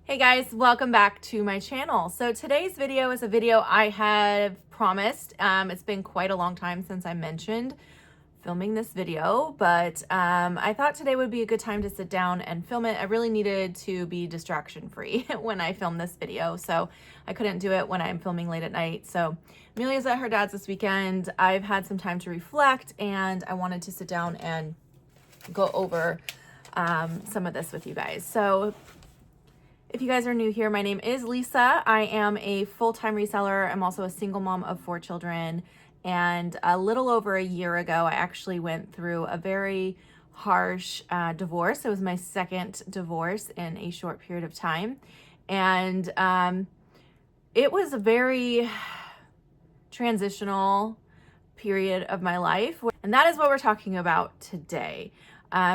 Hey guys, welcome back to my channel. So today's video is a video I have promised. It's been quite a long time since I mentioned filming this video, but I thought today would be a good time to sit down and film it. I really needed to be distraction free when I filmed this video, so I couldn't do it when I'm filming late at night. So Amelia's at her dad's this weekend. I've had some time to reflect and I wanted to sit down and go over some of this with you guys. So if you guys are new here, my name is Lisa. I am a full-time reseller. I'm also a single mom of 4 children. And a little over a year ago, I actually went through a very harsh divorce. It was my second divorce in a short period of time. And it was a very transitional period of my life. And that is what we're talking about today.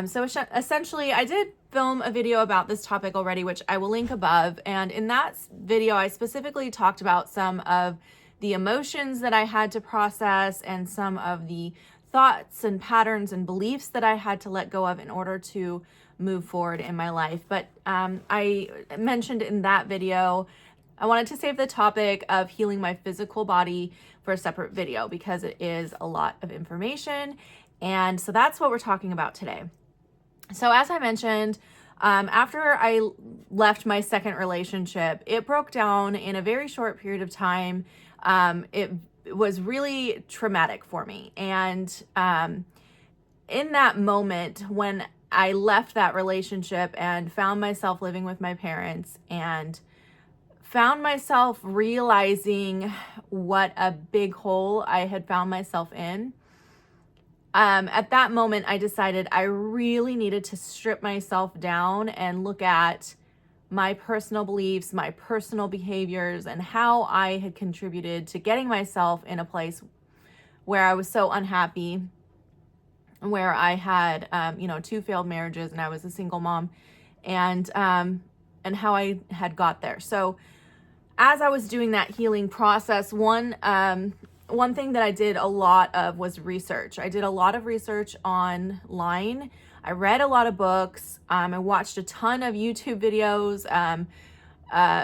So essentially, I did film a video about this topic already, which I will link above. And in that video, I specifically talked about some of the emotions that I had to process and some of the thoughts and patterns and beliefs that I had to let go of in order to move forward in my life. But I mentioned in that video, I wanted to save the topic of healing my physical body for a separate video because it is a lot of information. And so that's what we're talking about today. So as I mentioned, after I left my second relationship, it broke down in a very short period of time. It was really traumatic for me. And in that moment, when I left that relationship and found myself living with my parents and found myself realizing what a big hole I had found myself in, at that moment, I decided I really needed to strip myself down and look at my personal beliefs, my personal behaviors, and how I had contributed to getting myself in a place where I was so unhappy, where I had, 2 failed marriages and I was a single mom, and how I had got there. So as I was doing that healing process, one thing that I did a lot of was research. I did a lot of research online. I read a lot of books. I watched a ton of YouTube videos,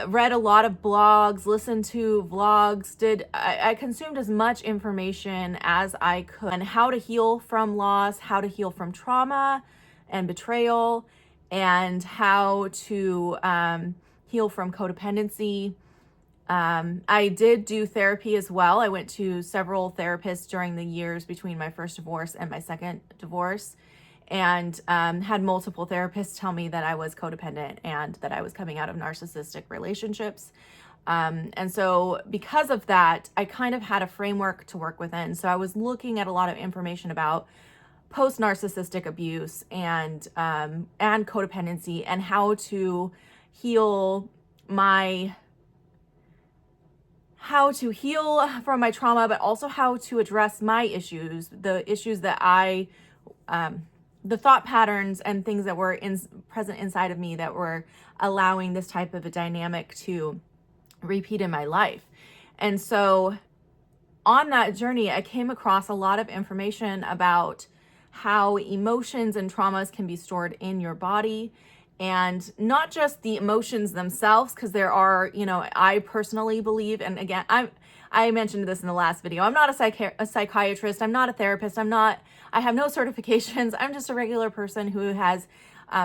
read a lot of blogs, listened to vlogs, I consumed as much information as I could on how to heal from loss, how to heal from trauma and betrayal, and how to heal from codependency. I did do therapy as well. I went to several therapists during the years between my first divorce and my second divorce, and had multiple therapists tell me that I was codependent and that I was coming out of narcissistic relationships. And so because of that, I kind of had a framework to work within. So I was looking at a lot of information about post-narcissistic abuse and codependency and how to heal from my trauma, but also how to address my issues, the issues that the thought patterns and things that were present inside of me that were allowing this type of a dynamic to repeat in my life. And so on that journey, I came across a lot of information about how emotions and traumas can be stored in your body. And not just the emotions themselves, because there are, I personally believe, and again, I mentioned this in the last video, I'm not a psychiatrist, I'm not a therapist, I have no certifications, I'm just a regular person who has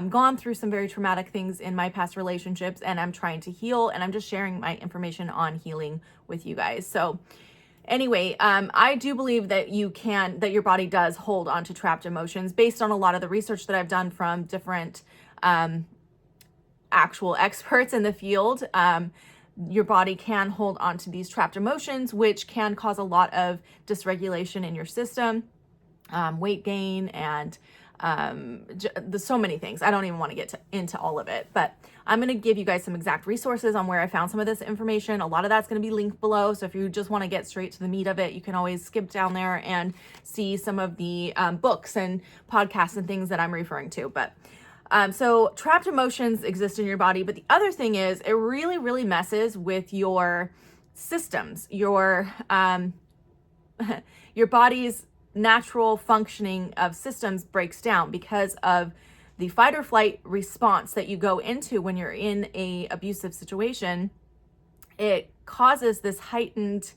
gone through some very traumatic things in my past relationships, and I'm trying to heal, and I'm just sharing my information on healing with you guys. So anyway, I do believe that that your body does hold on to trapped emotions based on a lot of the research that I've done from different actual experts in the field. Your body can hold on to these trapped emotions, which can cause a lot of dysregulation in your system, weight gain, and so many things. I don't even want to get into all of it, but I'm going to give you guys some exact resources on where I found some of this information. A lot of that's going to be linked below. So if you just want to get straight to the meat of it, you can always skip down there and see some of the books and podcasts and things that I'm referring to. But so trapped emotions exist in your body, but the other thing is it really, really messes with your systems, your body's natural functioning of systems breaks down because of the fight or flight response that you go into when you're in a abusive situation, it causes this heightened,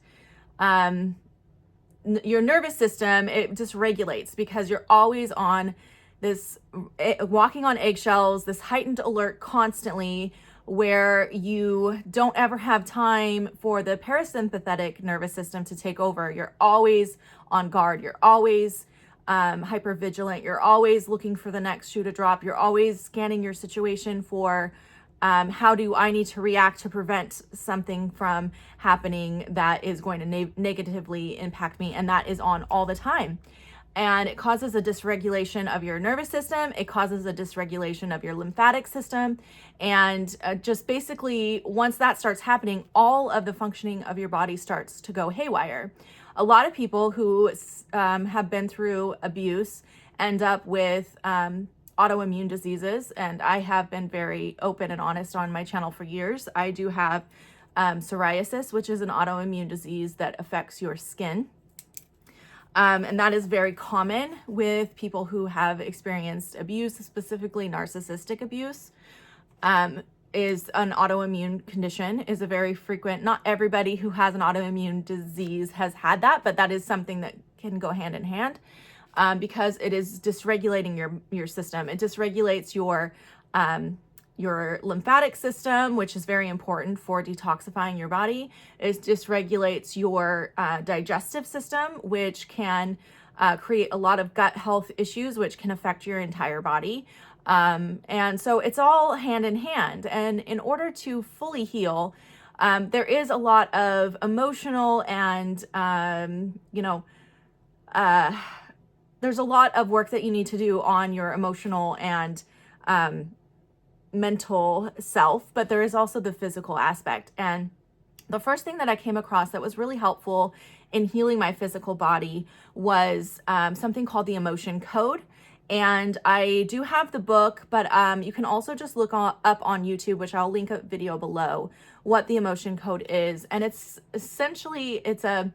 your nervous system, it dysregulates because you're always on this, walking on eggshells, this heightened alert constantly, where you don't ever have time for the parasympathetic nervous system to take over. You're always on guard. You're always hyper vigilant. You're always looking for the next shoe to drop. You're always scanning your situation for how do I need to react to prevent something from happening that is going to negatively impact me. And that is on all the time. And it causes a dysregulation of your nervous system. It causes a dysregulation of your lymphatic system. And just basically, once that starts happening, all of the functioning of your body starts to go haywire. A lot of people who have been through abuse end up with autoimmune diseases. And I have been very open and honest on my channel for years. I do have psoriasis, which is an autoimmune disease that affects your skin. And that is very common with people who have experienced abuse, specifically narcissistic abuse. Is an autoimmune condition, is a very frequent, not everybody who has an autoimmune disease has had that, but that is something that can go hand in hand because it is dysregulating your system. It dysregulates your lymphatic system, which is very important for detoxifying your body. It dysregulates your digestive system, which can create a lot of gut health issues, which can affect your entire body. And so it's all hand in hand. And in order to fully heal, there is a lot of emotional and, there's a lot of work that you need to do on your emotional and mental self, but there is also the physical aspect. And the first thing that I came across that was really helpful in healing my physical body was something called the emotion code. And I do have the book, but you can also just look up on YouTube, which I'll link a video below, what the emotion code is. And it's essentially, it's a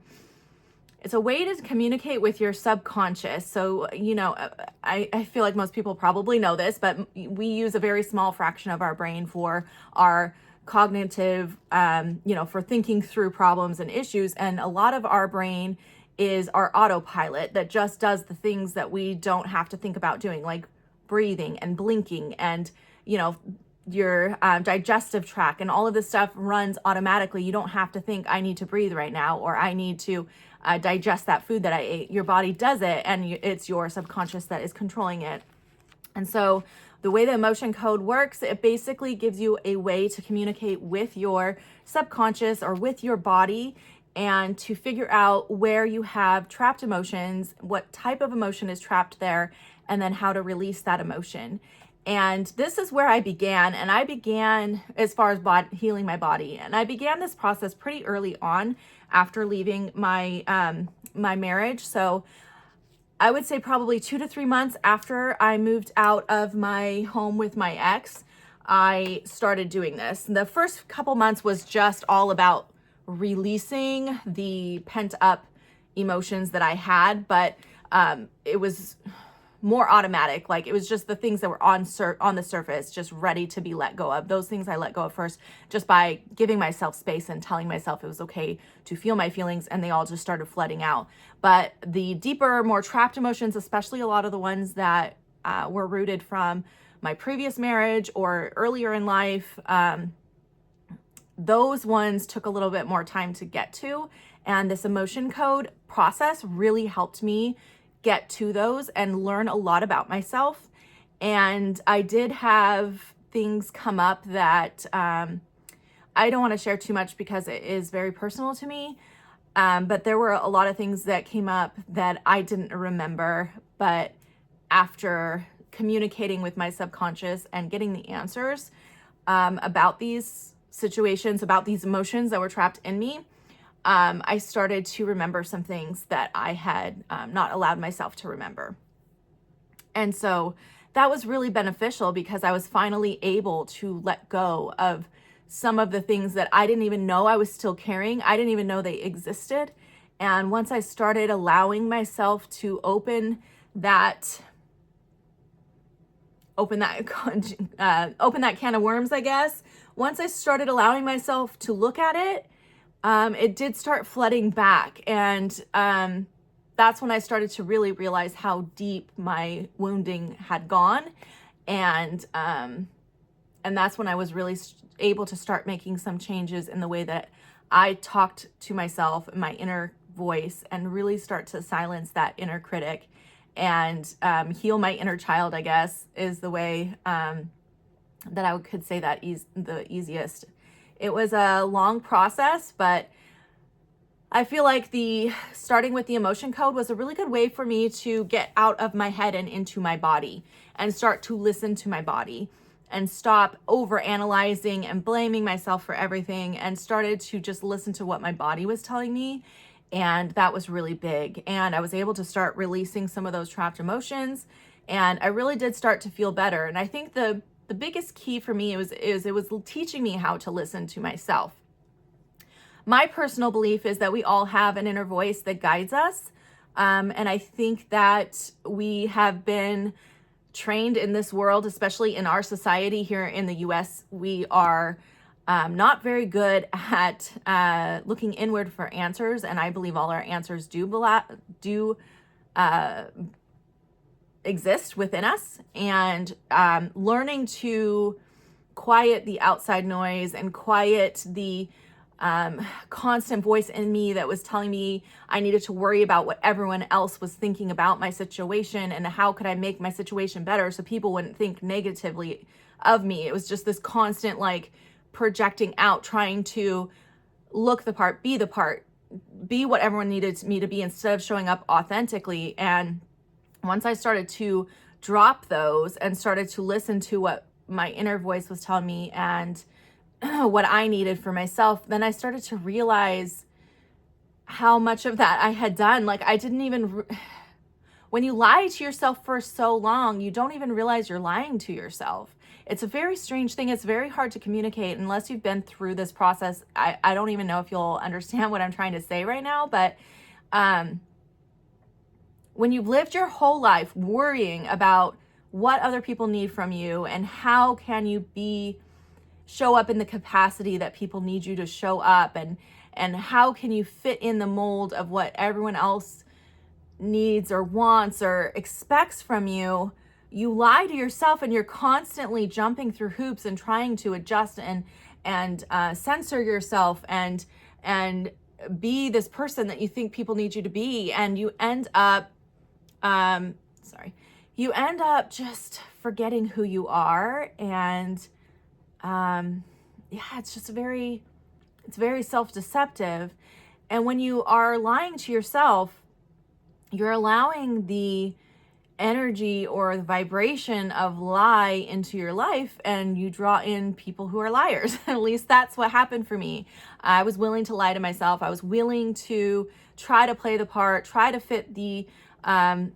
way to communicate with your subconscious. So, I feel like most people probably know this, but we use a very small fraction of our brain for our cognitive, for thinking through problems and issues. And a lot of our brain is our autopilot that just does the things that we don't have to think about doing, like breathing and blinking and, your digestive tract and all of this stuff runs automatically. You don't have to think, I need to breathe right now, or I need to digest that food that I ate. Your body does it, and it's your subconscious that is controlling it. And so the way the emotion code works, it basically gives you a way to communicate with your subconscious or with your body and to figure out where you have trapped emotions, what type of emotion is trapped there, and then how to release that emotion. And this is where I began. And I began as far as healing my body. And I began this process pretty early on after leaving my my marriage. So I would say probably 2 to 3 months after I moved out of my home with my ex, I started doing this. The first couple months was just all about releasing the pent up emotions that I had, but it was more automatic. Like it was just the things that were on the surface, just ready to be let go of. Those things I let go of first, just by giving myself space and telling myself it was okay to feel my feelings, and they all just started flooding out. But the deeper, more trapped emotions, especially a lot of the ones that were rooted from my previous marriage or earlier in life, those ones took a little bit more time to get to. And this emotion code process really helped me get to those and learn a lot about myself. And I did have things come up that I don't want to share too much because it is very personal to me. But there were a lot of things that came up that I didn't remember. But after communicating with my subconscious and getting the answers about these situations, about these emotions that were trapped in me, I started to remember some things that I had not allowed myself to remember. And so that was really beneficial because I was finally able to let go of some of the things that I didn't even know I was still carrying. I didn't even know they existed. And once I started allowing myself to open that open that can of worms, I guess. Once I started allowing myself to look at it, it did start flooding back. And that's when I started to really realize how deep my wounding had gone. And that's when I was really able to start making some changes in the way that I talked to myself, my inner voice, and really start to silence that inner critic and heal my inner child, I guess, is the way that I could say that is the easiest. It was a long process, but I feel like starting with the emotion code was a really good way for me to get out of my head and into my body and start to listen to my body and stop over analyzing and blaming myself for everything, and started to just listen to what my body was telling me. And that was really big. And I was able to start releasing some of those trapped emotions, and I really did start to feel better. And I think the biggest key for me is it was teaching me how to listen to myself. My personal belief is that we all have an inner voice that guides us. And I think that we have been trained in this world, especially in our society here in the US, we are not very good at looking inward for answers. And I believe all our answers do exist within us. And learning to quiet the outside noise and quiet the constant voice in me that was telling me I needed to worry about what everyone else was thinking about my situation and how could I make my situation better so people wouldn't think negatively of me. It was just this constant projecting out, trying to look the part, be what everyone needed me to be instead of showing up authentically. And once I started to drop those and started to listen to what my inner voice was telling me and what I needed for myself, then I started to realize how much of that I had done. I didn't even, when you lie to yourself for so long, you don't even realize you're lying to yourself. It's a very strange thing. It's very hard to communicate unless you've been through this process. I don't even know if you'll understand what I'm trying to say right now, but when you've lived your whole life worrying about what other people need from you and how can you show up in the capacity that people need you to show up, and how can you fit in the mold of what everyone else needs or wants or expects from you, you lie to yourself, and you're constantly jumping through hoops and trying to adjust and censor yourself and be this person that you think people need you to be, and you end up just forgetting who you are. And it's very self-deceptive. And when you are lying to yourself, you're allowing the energy or the vibration of lie into your life, and you draw in people who are liars. At least that's what happened for me. I was willing to lie to myself. I was willing to try to play the part, try to fit in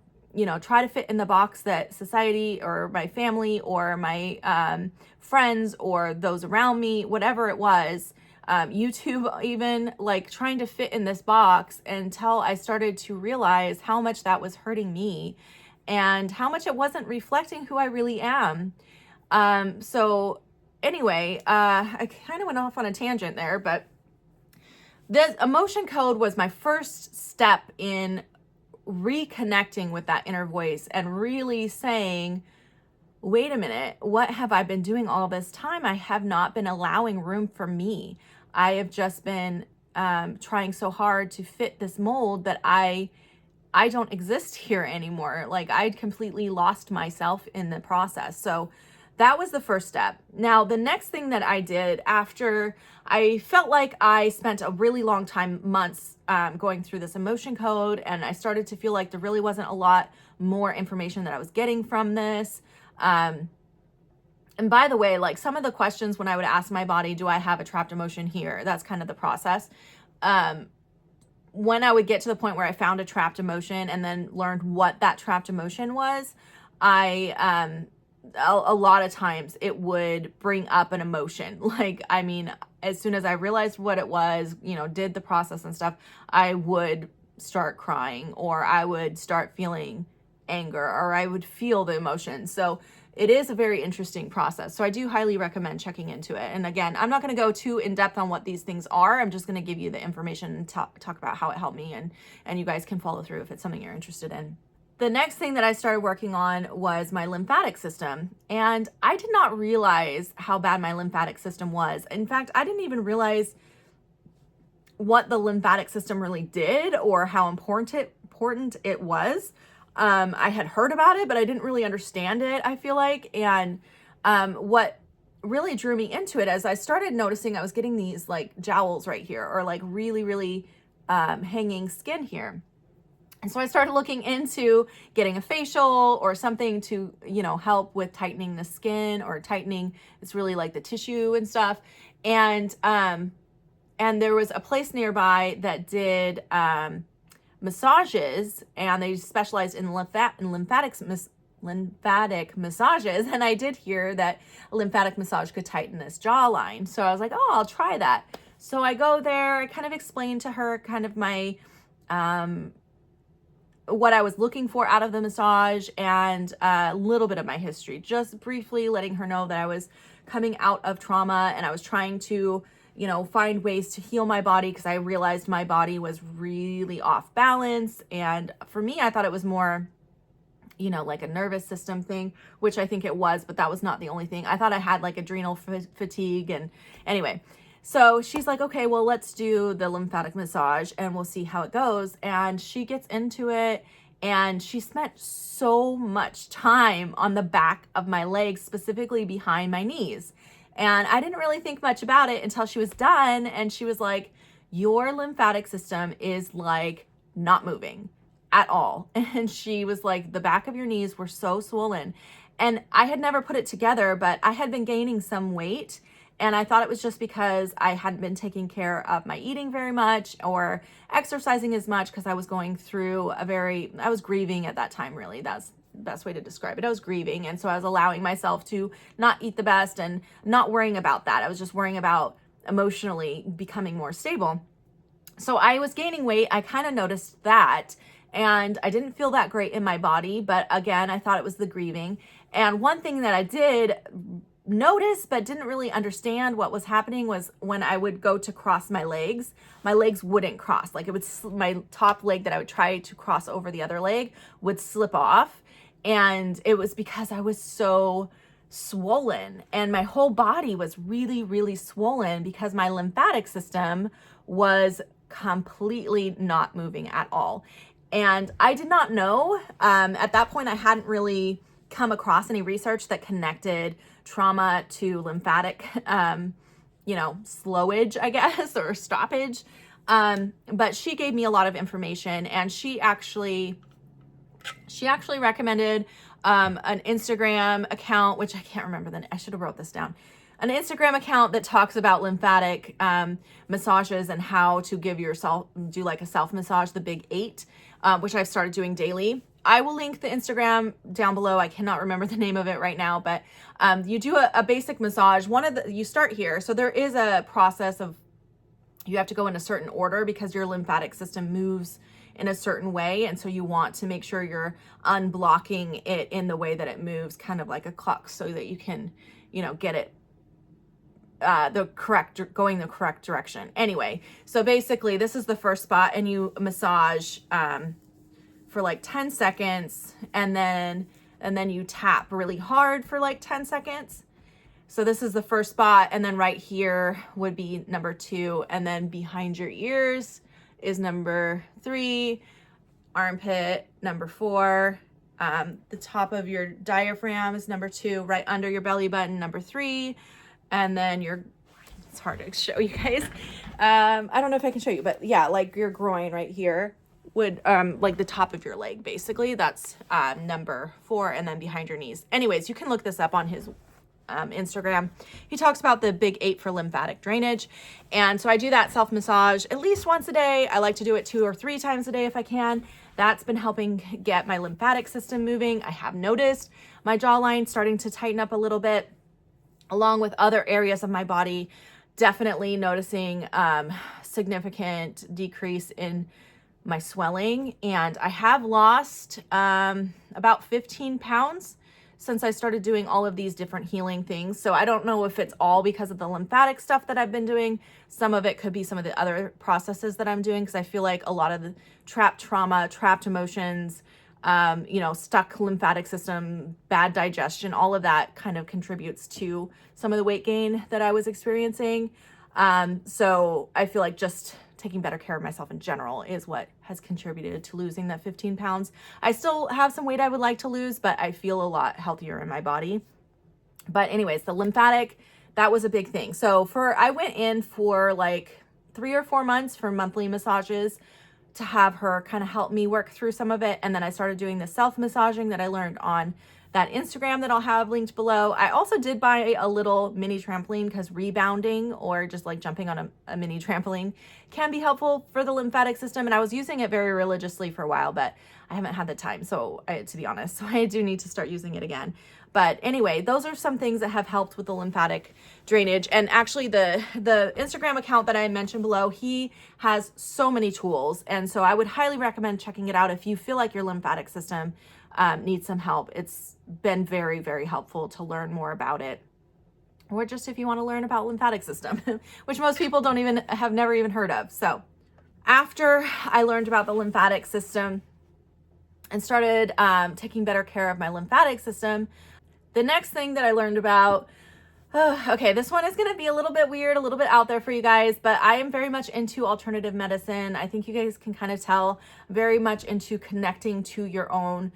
the box that society or my family or my friends or those around me, whatever it was, YouTube even, trying to fit in this box, until I started to realize how much that was hurting me and how much it wasn't reflecting who I really am. So anyway, I kind of went off on a tangent there, but this emotion code was my first step in reconnecting with that inner voice and really saying, wait a minute, what have I been doing all this time? I have not been allowing room for me. I have just been trying so hard to fit this mold that I don't exist here anymore. I'd completely lost myself in the process. So that was the first step. Now, the next thing that I did after I felt like I spent a really long time, months, going through this emotion code, and I started to feel like there really wasn't a lot more information that I was getting from this. And by the way, some of the questions when I would ask my body, do I have a trapped emotion here? That's kind of the process. When I would get to the point where I found a trapped emotion and then learned what that trapped emotion was, a lot of times it would bring up an emotion. As soon as I realized what it was, did the process and stuff, I would start crying, or I would start feeling anger, or I would feel the emotion. So it is a very interesting process. So I do highly recommend checking into it. And again, I'm not going to go too in depth on what these things are. I'm just going to give you the information and talk about how it helped me, and you guys can follow through if it's something you're interested in. The next thing that I started working on was my lymphatic system. And I did not realize how bad my lymphatic system was. In fact, I didn't even realize what the lymphatic system really did or how important it was. I had heard about it, but I didn't really understand it, I feel like. And what really drew me into it as I started noticing I was getting these like jowls right here, or like really, really hanging skin here. And so I started looking into getting a facial or something to, you know, help with tightening the skin, or tightening, it's really like the tissue and stuff. And there was a place nearby that did massages, and they specialized in lymphatic massages. And I did hear that a lymphatic massage could tighten this jawline. So I was like, oh, I'll try that. So I go there, I kind of explained to her kind of my, what I was looking for out of the massage, and a little bit of my history, just briefly letting her know that I was coming out of trauma and I was trying to, you know, find ways to heal my body, because I realized my body was really off balance. And for me, I thought it was more, you know, like a nervous system thing, which I think it was, but that was not the only thing. I thought I had like adrenal fatigue. And anyway, so she's like, okay, well, let's do the lymphatic massage and we'll see how it goes. And she gets into it, and she spent so much time on the back of my legs, specifically behind my knees. And I didn't really think much about it until she was done. And she was like, your lymphatic system is like not moving at all. And she was like, the back of your knees were so swollen. And I had never put it together, but I had been gaining some weight. And I thought it was just because I hadn't been taking care of my eating very much or exercising as much, because I was going through I was grieving at that time, really. That's the best way to describe it. I was grieving. And so I was allowing myself to not eat the best and not worrying about that. I was just worrying about emotionally becoming more stable. So I was gaining weight. I kind of noticed that, and I didn't feel that great in my body. But again, I thought it was the grieving. And one thing that I did notice but didn't really understand what was happening was when I would go to cross my legs wouldn't cross. Like it would, my top leg that I would try to cross over the other leg would slip off. And it was because I was so swollen, and my whole body was really, really swollen because my lymphatic system was completely not moving at all. And I did not know, at that point, I hadn't really come across any research that connected trauma to lymphatic, slowage, I guess, or stoppage. But she gave me a lot of information, and she actually recommended an Instagram account, which I can't remember I should have wrote this down. An Instagram account that talks about lymphatic massages and how to do like a self massage, the Big 8, which I've started doing daily. I will link the Instagram down below. I cannot remember the name of it right now, but you do a basic massage. You start here. So there is a process of, you have to go in a certain order because your lymphatic system moves in a certain way. And so you want to make sure you're unblocking it in the way that it moves, kind of like a clock, so that you can, get it going the correct direction. Anyway, so basically this is the first spot, and you massage for like 10 seconds, and then you tap really hard for like 10 seconds. So this is the first spot, and then right here would be number 2, and then behind your ears is number 3, armpit number 4, the top of your diaphragm is number 2, right under your belly button number 3, and then it's hard to show you guys. I don't know if I can show you, but yeah, like your groin right here would, like the top of your leg, basically, that's number 4, and then behind your knees. Anyways, you can look this up on his Instagram. He talks about the Big 8 for lymphatic drainage. And so I do that self massage at least once a day. I like to do it 2 or 3 times a day if I can. That's been helping get my lymphatic system moving. I have noticed my jawline starting to tighten up a little bit, along with other areas of my body. Definitely noticing significant decrease in my swelling, and I have lost about 15 pounds since I started doing all of these different healing things. So I don't know if it's all because of the lymphatic stuff that I've been doing. Some of it could be some of the other processes that I'm doing, because I feel like a lot of the trapped trauma, trapped emotions, stuck lymphatic system, bad digestion, all of that kind of contributes to some of the weight gain that I was experiencing. So I feel like just taking better care of myself in general is what has contributed to losing that 15 pounds. I still have some weight I would like to lose, but I feel a lot healthier in my body. But anyways, the lymphatic, that was a big thing. So I went in for like 3 or 4 months for monthly massages to have her kind of help me work through some of it. And then I started doing the self-massaging that I learned on that Instagram that I'll have linked below. I also did buy a little mini trampoline, because rebounding or just like jumping on a mini trampoline can be helpful for the lymphatic system. And I was using it very religiously for a while, but I haven't had the time, to be honest. So I do need to start using it again. But anyway, those are some things that have helped with the lymphatic drainage. And actually the Instagram account that I mentioned below, he has so many tools. And so I would highly recommend checking it out if you feel like your lymphatic system needs some help. It's been very, very helpful to learn more about it. Or just if you want to learn about lymphatic system, which most people have never even heard of. So after I learned about the lymphatic system and started taking better care of my lymphatic system, the next thing that I learned about, okay, this one is going to be a little bit weird, a little bit out there for you guys, but I am very much into alternative medicine. I think you guys can kind of tell, very much into connecting to your own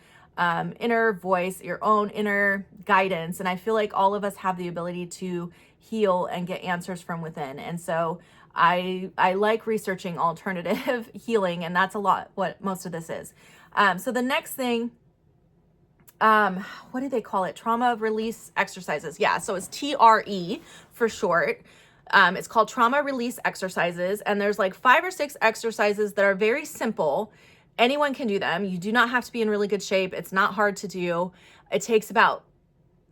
inner voice, your own inner guidance. And I feel like all of us have the ability to heal and get answers from within. And so I like researching alternative healing, and that's a lot what most of this is. So the next thing, what do they call it? Trauma release exercises. Yeah. So it's TRE for short. It's called trauma release exercises. And there's like 5 or 6 exercises that are very simple. Anyone can do them. You do not have to be in really good shape. It's not hard to do. It takes about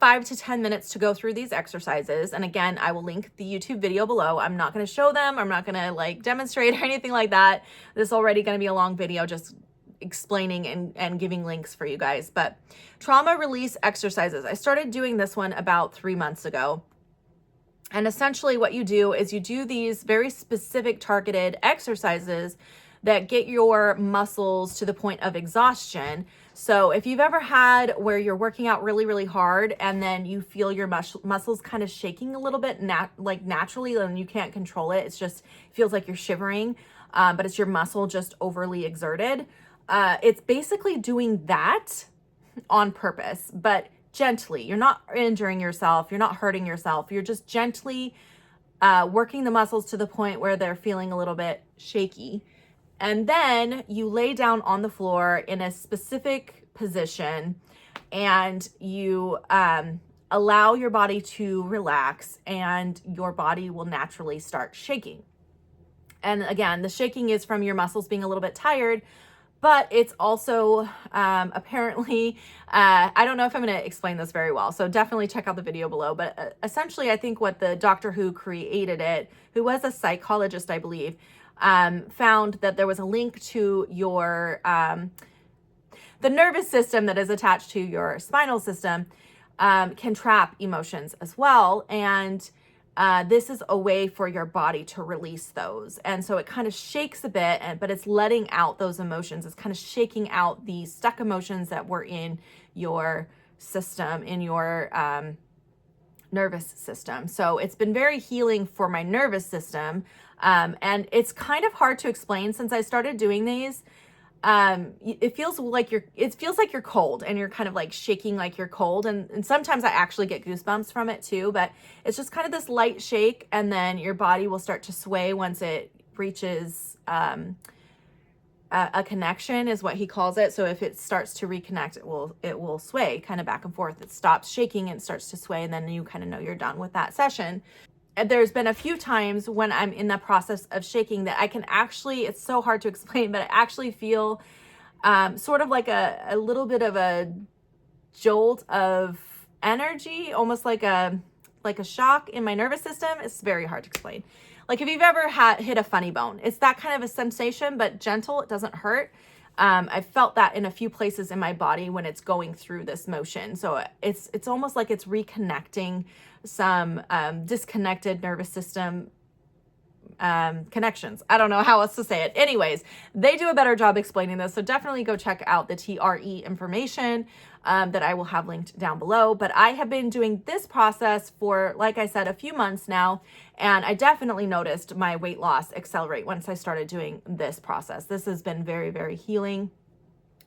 5 to 10 minutes to go through these exercises. And again, I will link the YouTube video below. I'm not going to show them. I'm not going to like demonstrate or anything like that. This is already going to be a long video, just explaining and giving links for you guys. But trauma release exercises, I started doing this one about 3 months ago. And essentially what you do is you do these very specific targeted exercises that get your muscles to the point of exhaustion. So if you've ever had where you're working out really, really hard and then you feel your muscles kind of shaking a little bit naturally, and you can't control it, it feels like you're shivering, but it's your muscle just overly exerted. It's basically doing that on purpose, but gently. You're not injuring yourself. You're not hurting yourself. You're just gently working the muscles to the point where they're feeling a little bit shaky. And then you lay down on the floor in a specific position, and you allow your body to relax, and your body will naturally start shaking. And again, the shaking is from your muscles being a little bit tired, but it's also apparently, I don't know if I'm going to explain this very well, so definitely check out the video below. But essentially, I think what the doctor who created it, who was a psychologist, I believe, found that there was a link to your, the nervous system that is attached to your spinal system can trap emotions as well. And this is a way for your body to release those. And so it kind of shakes a bit, but it's letting out those emotions. It's kind of shaking out the stuck emotions that were in your system, in your nervous system. So it's been very healing for my nervous system. And it's kind of hard to explain since I started doing these. It feels like you're cold, and you're kind of like shaking like you're cold. And sometimes I actually get goosebumps from it too, but it's just kind of this light shake, and then your body will start to sway once it reaches, a connection is what he calls it. So if it starts to reconnect, it will sway kind of back and forth. It stops shaking and starts to sway, and then you kind of know you're done with that session. And there's been a few times when I'm in the process of shaking that I can actually, it's so hard to explain, but I actually feel sort of like a little bit of a jolt of energy, almost like a shock in my nervous system. It's very hard to explain. Like if you've ever hit a funny bone, it's that kind of a sensation, but gentle. It doesn't hurt. I felt that in a few places in my body when it's going through this motion. So it's almost like it's reconnecting some disconnected nervous system connections. I don't know how else to say it. Anyways, they do a better job explaining this. So definitely go check out the TRE information that I will have linked down below. But I have been doing this process for, like I said, a few months now. And I definitely noticed my weight loss accelerate once I started doing this process. This has been very, very healing.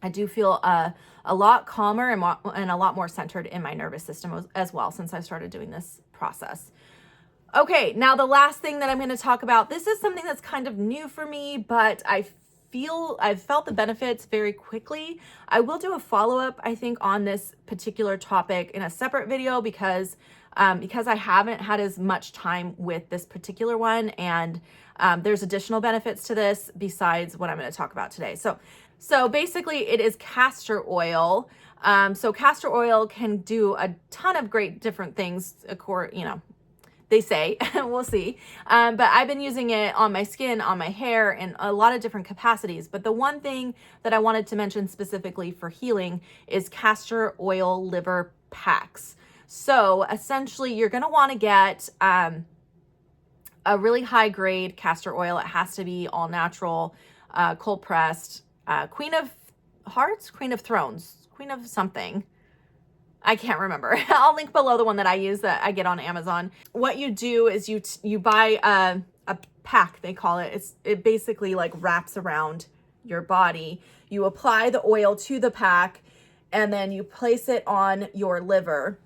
I do feel a lot calmer and a lot more centered in my nervous system as well since I started doing this process. Okay, now the last thing that I'm going to talk about, this is something that's kind of new for me, but I've felt the benefits very quickly. I will do a follow-up, I think, on this particular topic in a separate video because I haven't had as much time with this particular one, and there's additional benefits to this besides what I'm going to talk about today. So basically, it is castor oil. So castor oil can do a ton of great different things, they say. We'll see. But I've been using it on my skin, on my hair, in a lot of different capacities. But the one thing that I wanted to mention specifically for healing is castor oil liver packs. So essentially, you're going to want to get a really high grade castor oil. It has to be all natural, cold pressed, Queen of Hearts, Queen of Thrones, Queen of something. I can't remember. I'll link below the one that I use that I get on Amazon. What you do is you buy a pack, they call it. It basically like wraps around your body. You apply the oil to the pack and then you place it on your liver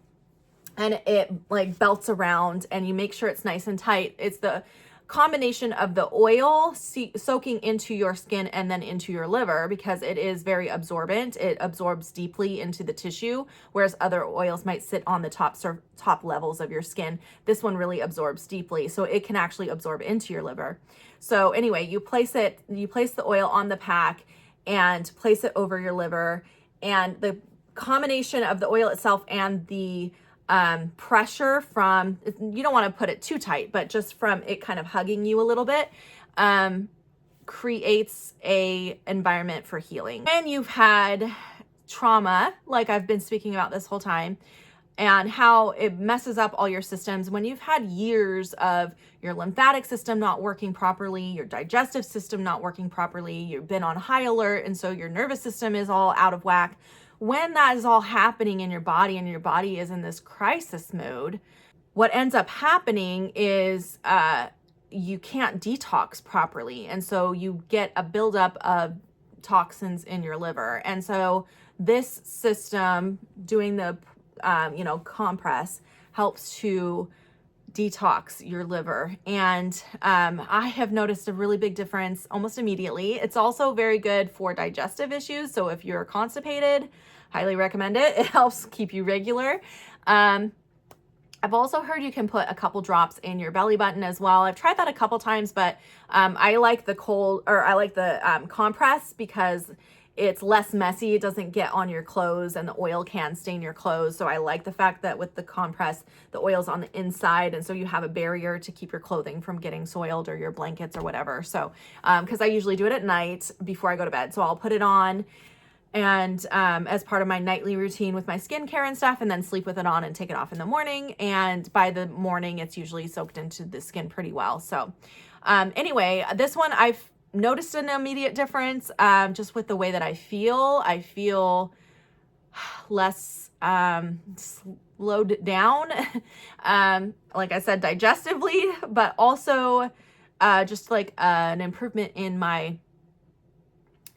and it like belts around and you make sure it's nice and tight. It's the combination of the oil soaking into your skin and then into your liver because it is very absorbent. It absorbs deeply into the tissue, whereas other oils might sit on the top levels of your skin. This one really absorbs deeply, so it can actually absorb into your liver. So anyway, you place the oil on the pack and place it over your liver, and the combination of the oil itself and the pressure from, you don't want to put it too tight, but just from it kind of hugging you a little bit, creates a environment for healing. When you've had trauma, like I've been speaking about this whole time, and how it messes up all your systems, when you've had years of your lymphatic system not working properly, your digestive system not working properly, you've been on high alert, and so your nervous system is all out of whack. When that is all happening in your body and your body is in this crisis mode, what ends up happening is you can't detox properly. And so you get a buildup of toxins in your liver. And so this system doing the, compress helps to detox your liver. And I have noticed a really big difference almost immediately. It's also very good for digestive issues. So if you're constipated, highly recommend it. It helps keep you regular. I've also heard you can put a couple drops in your belly button as well. I've tried that a couple times, but I like the compress because it's less messy. It doesn't get on your clothes and the oil can stain your clothes. So I like the fact that with the compress, the oil's on the inside. And so you have a barrier to keep your clothing from getting soiled or your blankets or whatever. So, cause I usually do it at night before I go to bed. So I'll put it on and as part of my nightly routine with my skincare and stuff, and then sleep with it on and take it off in the morning. And by the morning, it's usually soaked into the skin pretty well. So anyway, this one I've noticed an immediate difference just with the way that I feel. I feel less slowed down, like I said, digestively, but also just like an improvement in my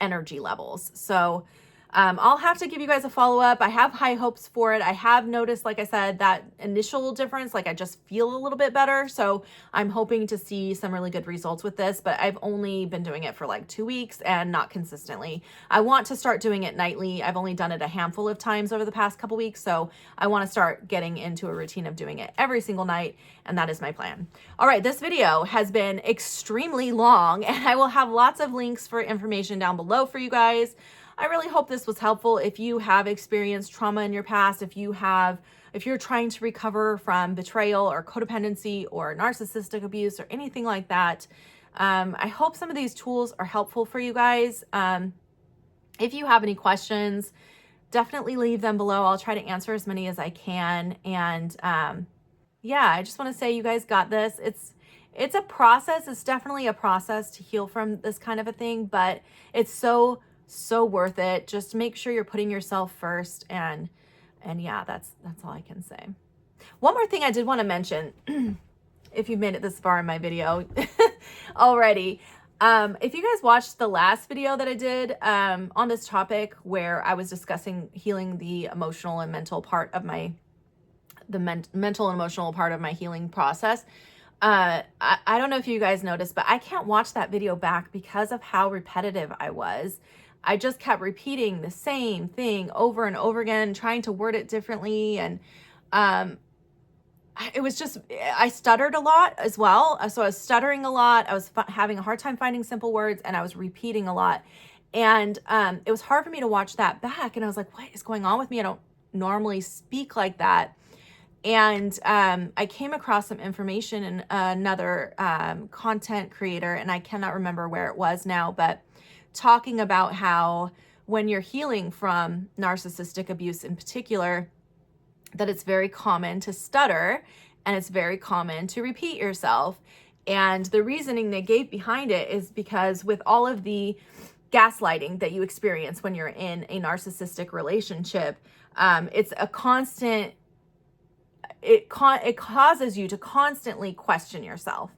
energy levels. So I'll have to give you guys a follow-up. I have high hopes for it. I have noticed, like I said, that initial difference, like I just feel a little bit better. So I'm hoping to see some really good results with this, but I've only been doing it for like 2 weeks and not consistently. I want to start doing it nightly. I've only done it a handful of times over the past couple weeks. So I want to start getting into a routine of doing it every single night. And that is my plan. All right. This video has been extremely long and I will have lots of links for information down below for you guys. I really hope this was helpful. If you have experienced trauma in your past, if you're trying to recover from betrayal or codependency or narcissistic abuse or anything like that, I hope some of these tools are helpful for you guys. If you have any questions, definitely leave them below. I'll try to answer as many as I can. And yeah, I just want to say you guys got this. It's a process. It's definitely a process to heal from this kind of a thing, but it's so worth it. Just make sure you're putting yourself first. And yeah, that's all I can say. One more thing I did want to mention, if you've made it this far in my video already, if you guys watched the last video that I did on this topic, where I was discussing healing the emotional and mental part of mental and emotional part of my healing process, I don't know if you guys noticed, but I can't watch that video back because of how repetitive I was. I just kept repeating the same thing over and over again, trying to word it differently. And it was just, I stuttered a lot as well. So I was stuttering a lot. I was having a hard time finding simple words, and I was repeating a lot. And it was hard for me to watch that back. And I was like, what is going on with me? I don't normally speak like that. And I came across some information in another content creator, and I cannot remember where it was now, but talking about how when you're healing from narcissistic abuse in particular, that it's very common to stutter and it's very common to repeat yourself. And the reasoning they gave behind it is because with all of the gaslighting that you experience when you're in a narcissistic relationship, it's a constant, it causes you to constantly question yourself.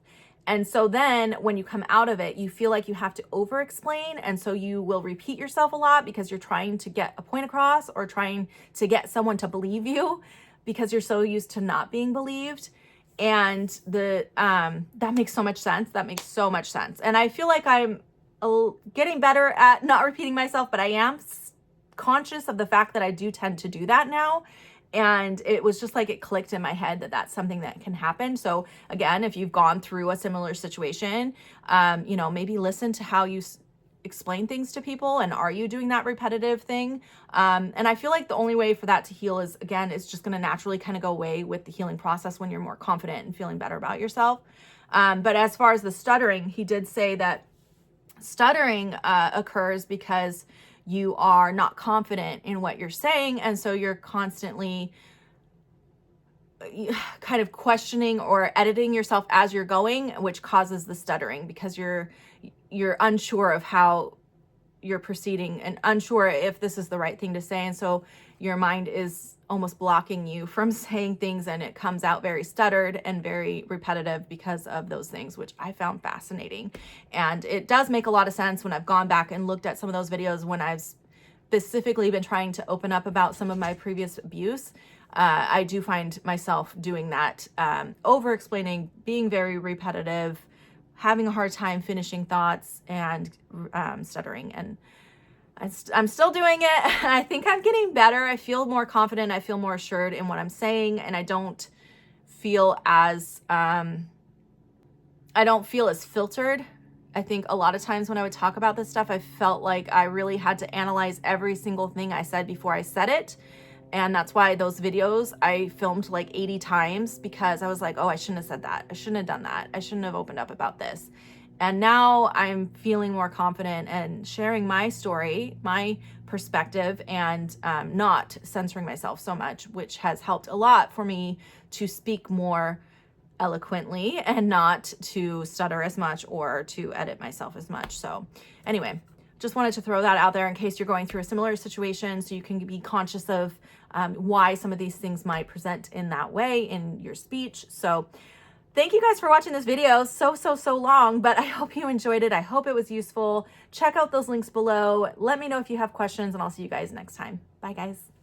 And so then when you come out of it, you feel like you have to over explain. And so you will repeat yourself a lot because you're trying to get a point across or trying to get someone to believe you because you're so used to not being believed. And that makes so much sense. That makes so much sense. And I feel like I'm getting better at not repeating myself, but I am conscious of the fact that I do tend to do that now. And it was just like it clicked in my head that that's something that can happen. So again, if you've gone through a similar situation, maybe listen to how you explain things to people, and are you doing that repetitive thing? And I feel like the only way for that to heal is, again, it's just going to naturally kind of go away with the healing process when you're more confident and feeling better about yourself. But as far as the stuttering, he did say that stuttering occurs because you are not confident in what you're saying. And so you're constantly kind of questioning or editing yourself as you're going, which causes the stuttering because you're unsure of how you're proceeding and unsure if this is the right thing to say. And so your mind is almost blocking you from saying things, and it comes out very stuttered and very repetitive because of those things, which I found fascinating. And it does make a lot of sense when I've gone back and looked at some of those videos when I've specifically been trying to open up about some of my previous abuse. I do find myself doing that, over explaining, being very repetitive, having a hard time finishing thoughts, and stuttering. And I'm still doing it. I think I'm getting better. I feel more confident. I feel more assured in what I'm saying, and I don't feel as filtered. I think a lot of times when I would talk about this stuff, I felt like I really had to analyze every single thing I said before I said it. And that's why those videos I filmed like 80 times, because I was like, oh, I shouldn't have said that. I shouldn't have done that. I shouldn't have opened up about this. And now I'm feeling more confident and sharing my story, my perspective, and not censoring myself so much, which has helped a lot for me to speak more eloquently and not to stutter as much or to edit myself as much. So anyway, just wanted to throw that out there in case you're going through a similar situation, so you can be conscious of why some of these things might present in that way in your speech. So thank you guys for watching this video. So long, but I hope you enjoyed it. I hope it was useful. Check out those links below. Let me know if you have questions, and I'll see you guys next time. Bye, guys.